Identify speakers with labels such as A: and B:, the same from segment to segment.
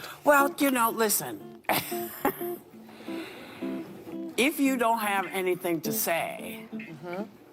A: started.
B: Well, listen. If you don't have anything to say,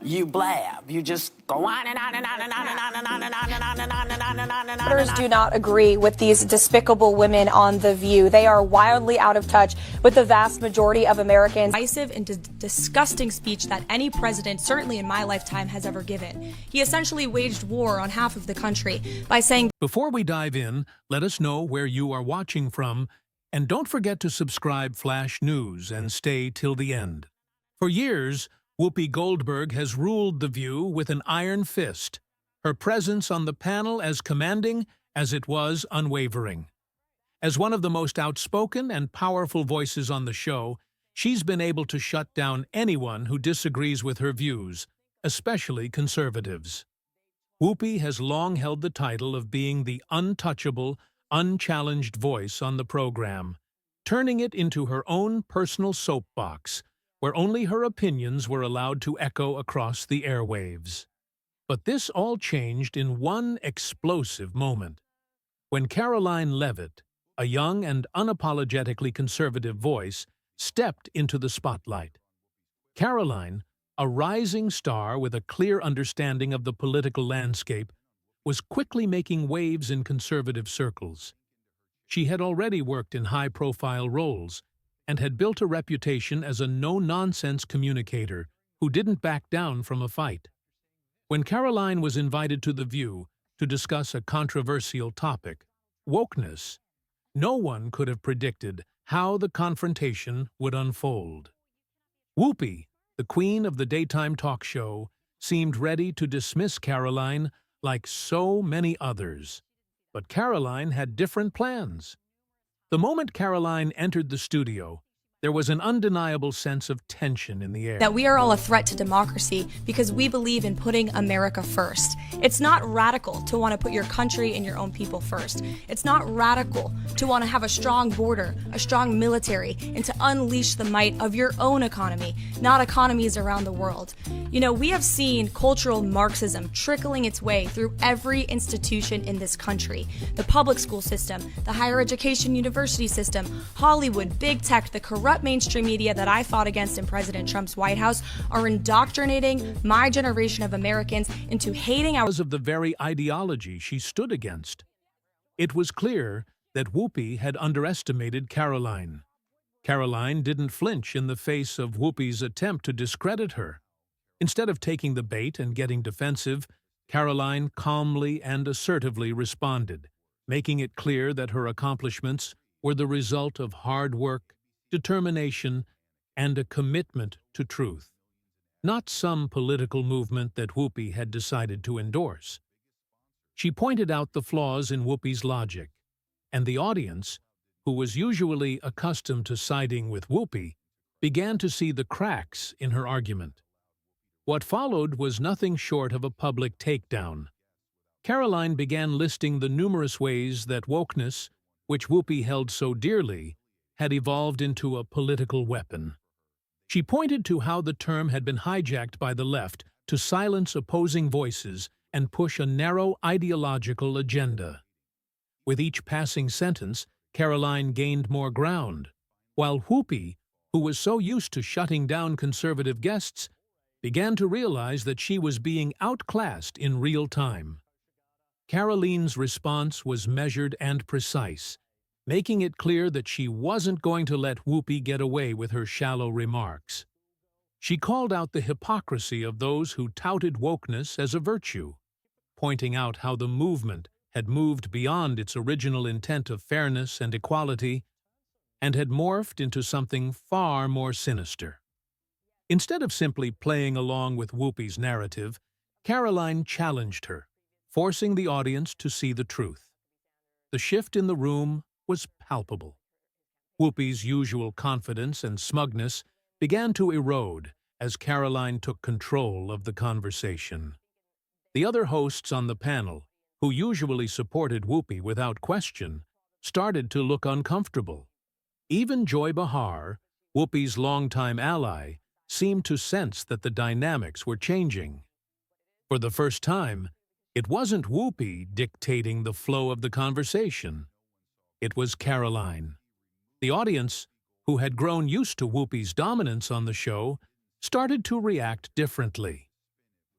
B: you blab. You just go on and on and on and on and on and on and on and on and on and on and on and on.
A: Voters do not agree with these despicable women on The View. They are wildly out of touch with the vast majority of Americans.
C: Divisive and disgusting speech that any president, certainly in my lifetime, has ever given. He essentially waged war on half of the country by saying,
D: Before we dive in, let us know where you are watching from, and don't forget to subscribe Flash News and stay till the end. For years, Whoopi Goldberg has ruled The View with an iron fist, her presence on the panel as commanding as it was unwavering. As one of the most outspoken and powerful voices on the show, she's been able to shut down anyone who disagrees with her views, especially conservatives. Whoopi has long held the title of being the untouchable, unchallenged voice on the program, turning it into her own personal soapbox, where only her opinions were allowed to echo across the airwaves. But this all changed in one explosive moment, when Karoline Leavitt, a young and unapologetically conservative voice, stepped into the spotlight. Karoline, a rising star with a clear understanding of the political landscape, was quickly making waves in conservative circles. She had already worked in high-profile roles and had built a reputation as a no-nonsense communicator who didn't back down from a fight. When Karoline was invited to The View to discuss a controversial topic, wokeness, no one could have predicted how the confrontation would unfold. Whoopi, the queen of the daytime talk show, seemed ready to dismiss Karoline like so many others. But Karoline had different plans. The moment Karoline entered the studio, there was an undeniable sense of tension in the air.
C: that we are all a threat to democracy because we believe in putting America first. It's not radical to want to put your country and your own people first. It's not radical to want to have a strong border, a strong military, and to unleash the might of your own economy, not economies around the world. We have seen cultural Marxism trickling its way through every institution in this country. The public school system, the higher education university system, Hollywood, big tech, the corrupt mainstream media that I fought against in President Trump's White House are indoctrinating my generation of Americans into hating our
D: Because of the very ideology she stood against. It was clear that Whoopi had underestimated Karoline. Karoline didn't flinch in the face of Whoopi's attempt to discredit her. Instead of taking the bait and getting defensive, Karoline calmly and assertively responded, making it clear that her accomplishments were the result of hard work, determination, and a commitment to truth, not some political movement that Whoopi had decided to endorse. She pointed out the flaws in Whoopi's logic, and the audience, who was usually accustomed to siding with Whoopi, began to see the cracks in her argument. What followed was nothing short of a public takedown. Karoline began listing the numerous ways that wokeness, which Whoopi held so dearly, had evolved into a political weapon. She pointed to how the term had been hijacked by the left to silence opposing voices and push a narrow ideological agenda. With each passing sentence, Karoline gained more ground, while Whoopi, who was so used to shutting down conservative guests, began to realize that she was being outclassed in real time. Karoline's response was measured and precise, making it clear that she wasn't going to let Whoopi get away with her shallow remarks. She called out the hypocrisy of those who touted wokeness as a virtue, pointing out how the movement had moved beyond its original intent of fairness and equality and had morphed into something far more sinister. Instead of simply playing along with Whoopi's narrative, Karoline challenged her, forcing the audience to see the truth. The shift in the room was palpable. Whoopi's usual confidence and smugness began to erode as Karoline took control of the conversation. The other hosts on the panel, who usually supported Whoopi without question, started to look uncomfortable. Even Joy Behar, Whoopi's longtime ally, seemed to sense that the dynamics were changing. For the first time, it wasn't Whoopi dictating the flow of the conversation. It was Karoline. The audience, who had grown used to Whoopi's dominance on the show, started to react differently.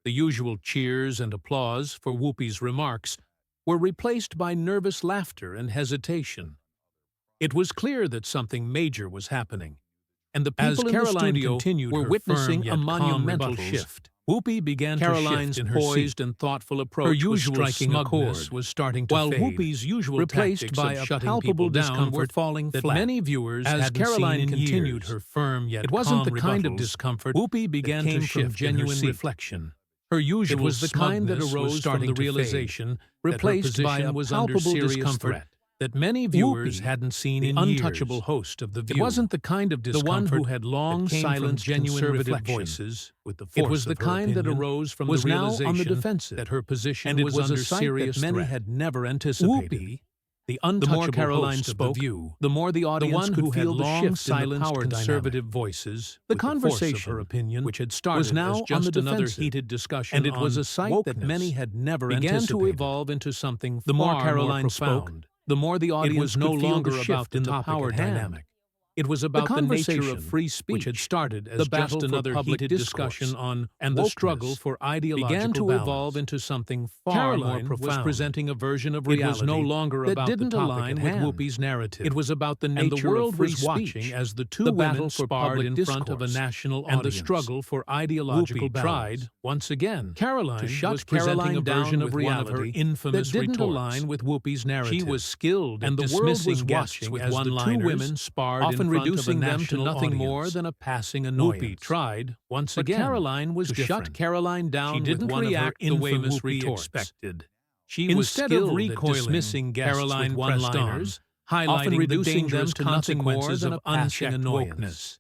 D: The usual cheers and applause for Whoopi's remarks were replaced by nervous laughter and hesitation. It was clear that something major was happening, and the people in the studio were witnessing a monumental shift. Whoopi began Karoline's to shift in her poised and thoughtful approach. Her usual striking smugness was starting to fade, while Whoopi's usual replaced by a palpable discomfort falling flat. That many viewers as Karoline continued her firm yet it wasn't the kind of discomfort Whoopi began to shift from genuine reflection. Her usual it was the kind that arose from the realization replaced by a palpable discomfort that many viewers hadn't seen in years. The untouchable host of The View. It wasn't the kind of discomfort, the one who had long silenced conservative voices with the force. It was the kind that arose from the realization now on the defensive that her position was under serious threat. Many had never anticipated. Whoopi, the untouchable Karoline spoke, the more the audience could feel the shift in the power conservative voices. The conversation of her opinion, which had started was now as just another heated discussion, and it was a sight that many had never anticipated. Began to evolve into something the more Karoline spoke, the more the audience was no longer about the power dynamic. It was about the nature of free speech, which had started as just another heated discussion on and the struggle for ideological began to evolve into something far more profound. Was presenting a version of reality it was no longer about that didn't align with Whoopi's narrative. It was about the nature of free speech, watching as the two women sparred in front of a national audience, and the struggle for ideological balance. Tried once again. Karoline was presenting a version of reality her infamous that didn't align with Whoopi's narrative. She was skilled and the world was watching as the two women sparred often reducing them to nothing more than a passing annoyance. Whoopi tried once again. Karoline was to shut Karoline down. She didn't react the way Whoopi expected. She was skilled at dismissing Karoline one-liners, highlighting the dangerous consequences of unchecked wokeness.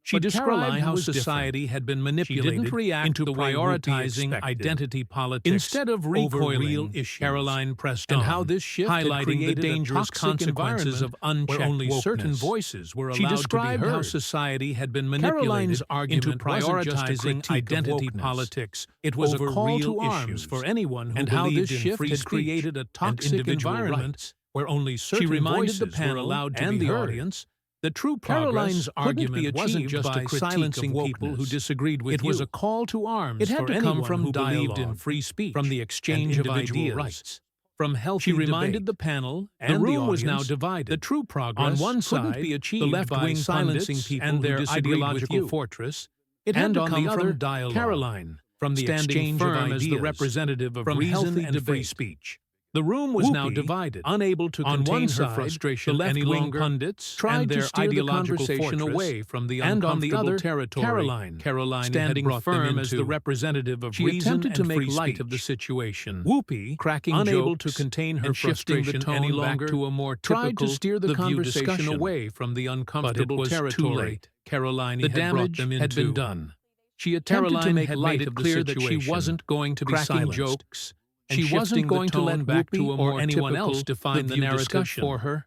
D: She described how society had been manipulated into prioritizing identity politics instead of recoiling real issues. Caroline pressed on, and how this shift highlighting the dangerous consequences of unchecked only wokeness. Certain voices were allowed to be heard. She described how society had been manipulated into prioritizing identity politics. It was a call to arms for anyone who believed in free speech, had created a toxic environment where only certain voices were allowed to be heard. Audience, the true Karoline's argument wasn't just by silencing people who disagreed with you. It was a call to arms. It had to come from who believed in free speech, from the exchange of ideas, rights, from healthy debate. She reminded the panel, and the room was now divided. The true progress on one side be achieved the left-wing silencing people and their ideological fortress. It had to come from dialogue. Caroline, from the exchange of ideas, as the representative of reason and free speech. The room was now divided, unable to contain her frustration. The left-wing pundits tried to steer the conversation away from the uncomfortable territory. Karoline standing firm as the representative of reason and free speech of the situation. Whoopi, cracking unable to contain her frustration any longer, to a more tried to steer the conversation away from the uncomfortable territory. Karoline had brought them into. Had been done. She attempted to make light of the situation, that she wasn't going to be silenced. Jokes. She wasn't going to let Whoopi or anyone else define the narrative for her.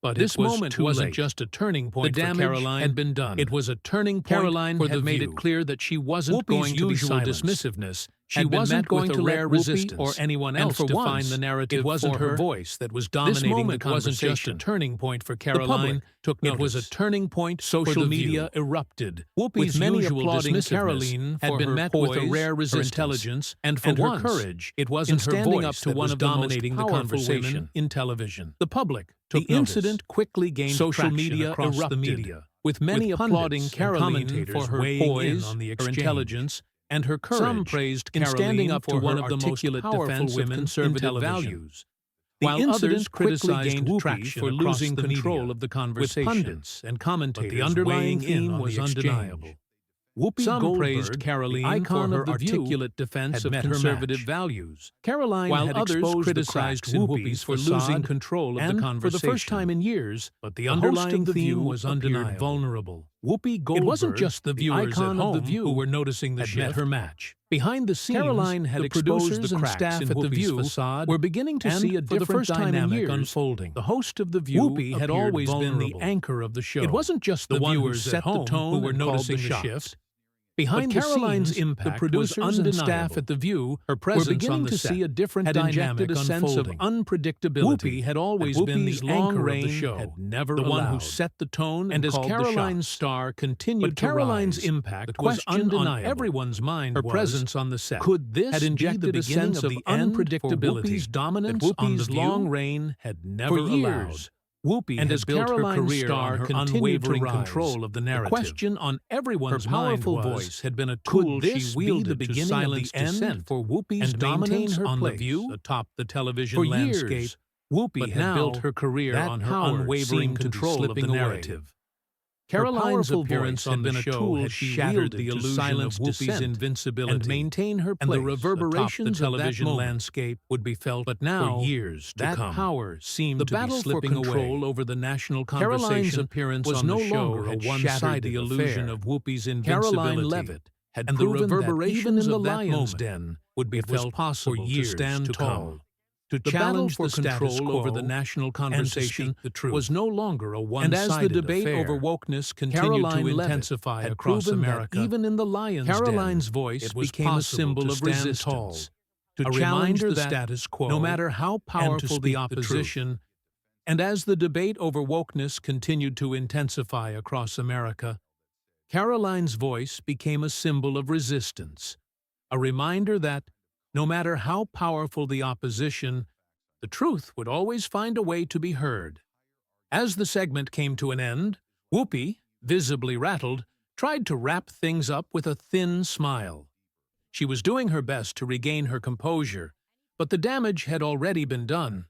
D: But this moment wasn't just a turning point for Karoline. Had been done. It was a turning point. Karoline had made it clear that she wasn't going to be silenced. Dismissiveness. She wasn't going to let Whoopi or anyone else define the narrative. It wasn't her voice that was dominating the conversation. Wasn't just a turning point for Caroline. It was a turning point. Social media erupted. Whoopi's many applauding Karoline had been met with a rare resistance, intelligence, and for her courage. It wasn't standing up to one of the dominating the conversation in television. The public took the incident quickly gained social media across the media, with many applauding Karoline for her poise, her intelligence, and her courage. Some praised Karoline standing up to one of the most powerful women conservative values, while others criticized Whoopi for losing control of the conversation with pundits and commentators. But the underlying theme was undeniable. Whoopi Goldberg praised Karoline for her articulate defense of conservative values. Karoline while others criticized Whoopi for losing control of the conversation. For the first time in years, but the underlying theme was undeniable. Vulnerable. Whoopi Goldberg, it wasn't just the viewers at home who were noticing the shift. Her match. Behind the scenes, Karoline had exposed the cracks staff in at The View facade. Were beginning to see a different dynamic unfolding. The host of The View Whoopi had always been the anchor of the show. It wasn't just the viewers at home who were noticing the shift. Behind
E: But
D: Caroline's
E: scenes,
D: impact,
E: the producers
D: and
E: undeniable.
D: staff at The View, her
E: We're
D: presence
E: beginning
D: on the
E: to
D: set
E: see a different
D: had injected
E: dynamic
D: a sense of
E: unfolding.
D: unpredictability.
E: Whoopi had always
D: that
E: been the
D: Whoopi's long
E: anchor of
D: reign
E: the show,
D: had never
E: the one who
D: allowed.
E: set the tone
D: And as
E: called the
D: Caroline's
E: shots.
D: star continued
E: But
D: to
E: Caroline's
D: rise,
E: impact
D: the
E: was
D: question on
E: undeniable.
D: everyone's mind
E: Her
D: was,
E: presence on the set
D: could this
E: had injected
D: be the
E: a sense
D: beginning
E: of
D: the end
E: unpredictability
D: for Whoopi's dominance
E: that
D: on
E: Whoopi's
D: The
E: long
D: View?
E: reign had never
D: For years,
E: allowed.
D: Whoopi
E: And
D: had
E: as
D: built
E: Caroline's
D: her career
E: star
D: on her
E: continued to
D: unwavering
E: rise,
D: control of the narrative.
E: The question on everyone's
D: Her powerful
E: mind was,
D: voice had been a
E: could
D: tool
E: this
D: she
E: be
D: wielded
E: the
D: to
E: beginning
D: silence
E: of the end
D: dissent
E: for Whoopi's
D: and maintain
E: dominance
D: her
E: on
D: place
E: The View
D: atop the television
E: for
D: landscape.
E: years?
D: Whoopi
E: But
D: had
E: now,
D: built her career
E: that
D: on her
E: power
D: unwavering
E: seemed to be
D: control of the
E: slipping away.
D: narrative.
E: Her
D: Caroline's
E: powerful
D: appearance
E: voice
D: on
E: had been
D: the
E: a
D: show
E: tool
D: had
E: she
D: shattered
E: wielded
D: the
E: to
D: illusion
E: silence
D: of Whoopi's
E: dissent
D: invincibility
E: and maintain her
D: and the
E: place
D: reverberations
E: atop
D: of
E: the
D: that
E: television
D: moment
E: landscape
D: would be felt
E: but now,
D: for years to
E: that
D: come.
E: power seemed
D: The
E: to be
D: battle for
E: slipping
D: control
E: away.
D: over the national
E: Caroline's
D: conversation
E: appearance
D: was
E: on
D: no
E: the show
D: longer a
E: had
D: one-sided
E: shattered the illusion
D: affair.
E: of Whoopi's
D: Caroline
E: invincibility,
D: Leavitt had
E: and the
D: proven that
E: reverberations
D: even in the
E: of that
D: lion's
E: moment
D: den would be
E: it was
D: felt
E: possible
D: for
E: to
D: years
E: stand
D: to
E: tall.
D: come. To
E: The battle
D: challenge
E: for
D: the status
E: control
D: quo
E: over the national
D: and to
E: conversation
D: speak the truth
E: was no longer a
D: And
E: one-sided
D: as the debate
E: affair.
D: over wokeness continued
E: Caroline
D: to
E: Leavitt
D: intensify
E: had
D: across
E: proven that
D: America,
E: even in the lion's
D: Caroline's
E: den,
D: voice
E: it was
D: became a
E: possible
D: symbol
E: to
D: of
E: stand
D: resistance,
E: tall,
D: to
E: a
D: challenge
E: reminder
D: the
E: that
D: status quo,
E: no matter how
D: and to
E: powerful
D: speak
E: the
D: truth.
E: opposition,
D: And as the debate over wokeness continued to intensify across America, Caroline's voice became a symbol of resistance, a reminder that, no matter how powerful the opposition, the truth would always find a way to be heard. As the segment came to an end, Whoopi, visibly rattled, tried to wrap things up with a thin smile. She was doing her best to regain her composure, but the damage had already been done.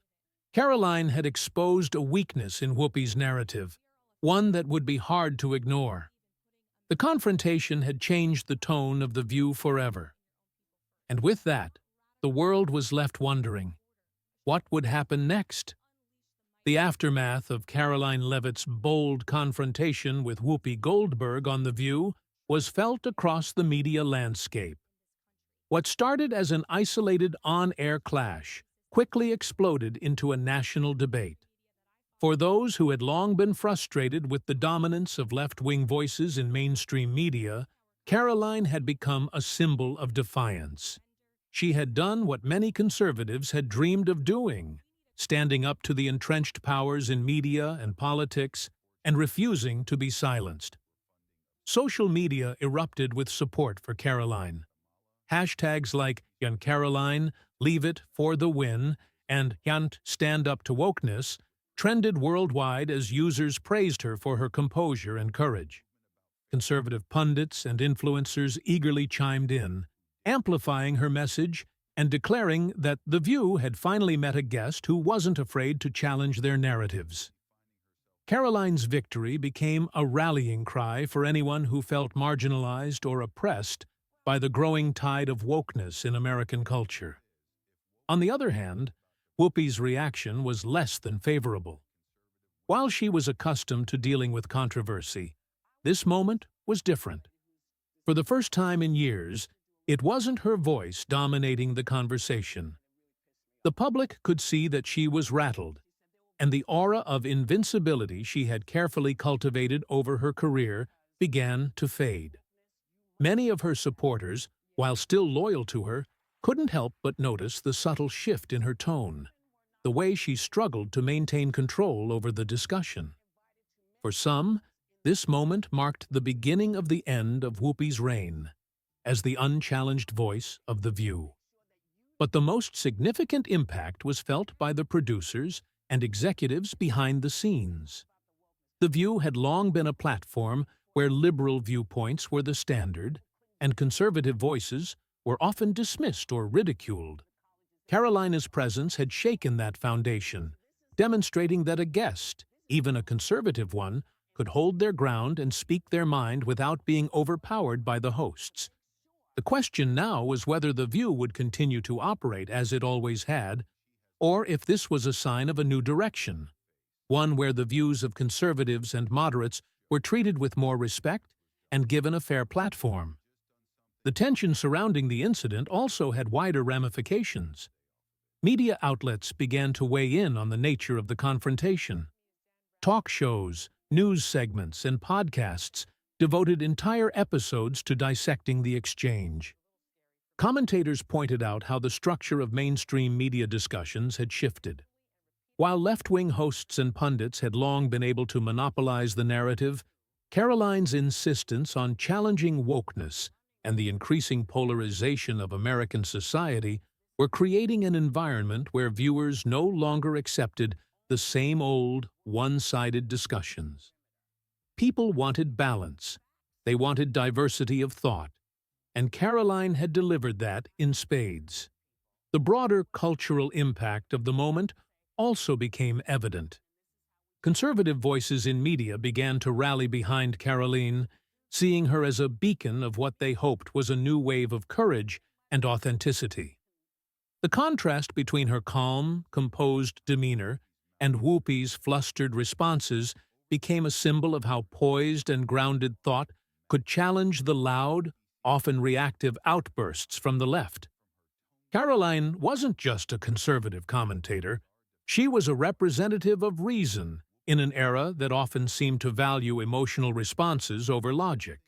D: Caroline had exposed a weakness in Whoopi's narrative, one that would be hard to ignore. The confrontation had changed the tone of The View forever. And with that, the world was left wondering, what would happen next? The aftermath of Karoline Leavitt's bold confrontation with Whoopi Goldberg on The View was felt across the media landscape. What started as an isolated on-air clash quickly exploded into a national debate. For those who had long been frustrated with the dominance of left-wing voices in mainstream media, Caroline had become a symbol of defiance. She had done what many conservatives had dreamed of doing, standing up to the entrenched powers in media and politics and refusing to be silenced. Social media erupted with support for Caroline. Hashtags like #Caroline, Leavitt for the win, and #Stand Up to Wokeness trended worldwide as users praised her for her composure and courage. Conservative pundits and influencers eagerly chimed in, amplifying her message and declaring that The View had finally met a guest who wasn't afraid to challenge their narratives. Caroline's victory became a rallying cry for anyone who felt marginalized or oppressed by the growing tide of wokeness in American culture. On the other hand, Whoopi's reaction was less than favorable. While she was accustomed to dealing with controversy, this moment was different. For the first time in years, it wasn't her voice dominating the conversation. The public could see that she was rattled, and the aura of invincibility she had carefully cultivated over her career began to fade. Many of her supporters, while still loyal to her, couldn't help but notice the subtle shift in her tone, the way she struggled to maintain control over the discussion. For some, this moment marked the beginning of the end of Whoopi's reign as the unchallenged voice of The View. But the most significant impact was felt by the producers and executives behind the scenes. The View had long been a platform where liberal viewpoints were the standard, and conservative voices were often dismissed or ridiculed. Carolina's presence had shaken that foundation, demonstrating that a guest, even a conservative one, could hold their ground and speak their mind without being overpowered by the hosts. The question now was whether The View would continue to operate as it always had, or if this was a sign of a new direction, one where the views of conservatives and moderates were treated with more respect and given a fair platform. The tension surrounding the incident also had wider ramifications. Media outlets began to weigh in on the nature of the confrontation. Talk shows, news segments, and podcasts devoted entire episodes to dissecting the exchange. Commentators pointed out how the structure of mainstream media discussions had shifted. While left-wing hosts and pundits had long been able to monopolize the narrative, Karoline's insistence on challenging wokeness and the increasing polarization of American society were creating an environment where viewers no longer accepted the same old, one-sided discussions. People wanted balance. They wanted diversity of thought. And Karoline had delivered that in spades. The broader cultural impact of the moment also became evident. Conservative voices in media began to rally behind Karoline, seeing her as a beacon of what they hoped was a new wave of courage and authenticity. The contrast between her calm, composed demeanor and Whoopi's flustered responses became a symbol of how poised and grounded thought could challenge the loud, often reactive outbursts from the left. Karoline wasn't just a conservative commentator. She was a representative of reason in an era that often seemed to value emotional responses over logic.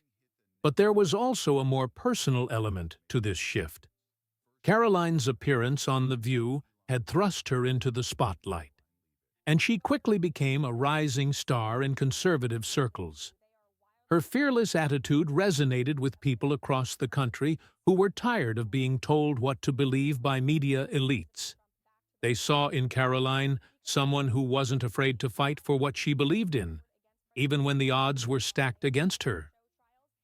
D: But there was also a more personal element to this shift. Karoline's appearance on The View had thrust her into the spotlight, and she quickly became a rising star in conservative circles. Her fearless attitude resonated with people across the country who were tired of being told what to believe by media elites. They saw in Karoline someone who wasn't afraid to fight for what she believed in, even when the odds were stacked against her.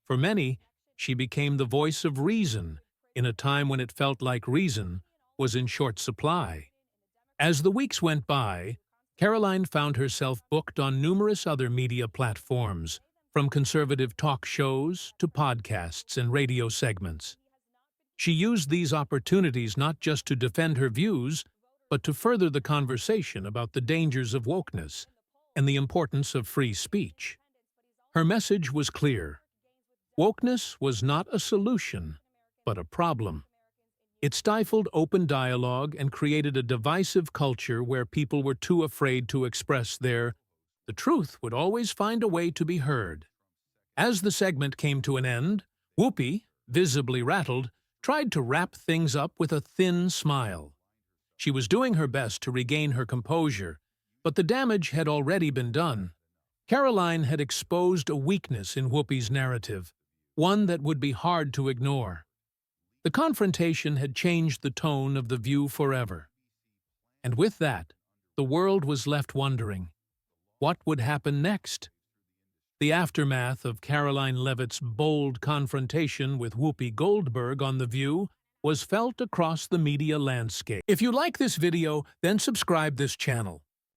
D: For many, she became the voice of reason in a time when it felt like reason was in short supply. As the weeks went by, Karoline found herself booked on numerous other media platforms, from conservative talk shows to podcasts and radio segments. She used these opportunities not just to defend her views, but to further the conversation about the dangers of wokeness and the importance of free speech. Her message was clear. Wokeness was not a solution, but a problem. It stifled open dialogue and created a divisive culture where people were too afraid to express the truth would always find a way to be heard. As the segment came to an end, Whoopi, visibly rattled, tried to wrap things up with a thin smile. She was doing her best to regain her composure, but the damage had already been done. Karoline had exposed a weakness in Whoopi's narrative, one that would be hard to ignore. The confrontation had changed the tone of The View forever. And with that, the world was left wondering, what would happen next? The aftermath of Karoline Leavitt's bold confrontation with Whoopi Goldberg on The View was felt across the media landscape. If you like this video, then subscribe this channel.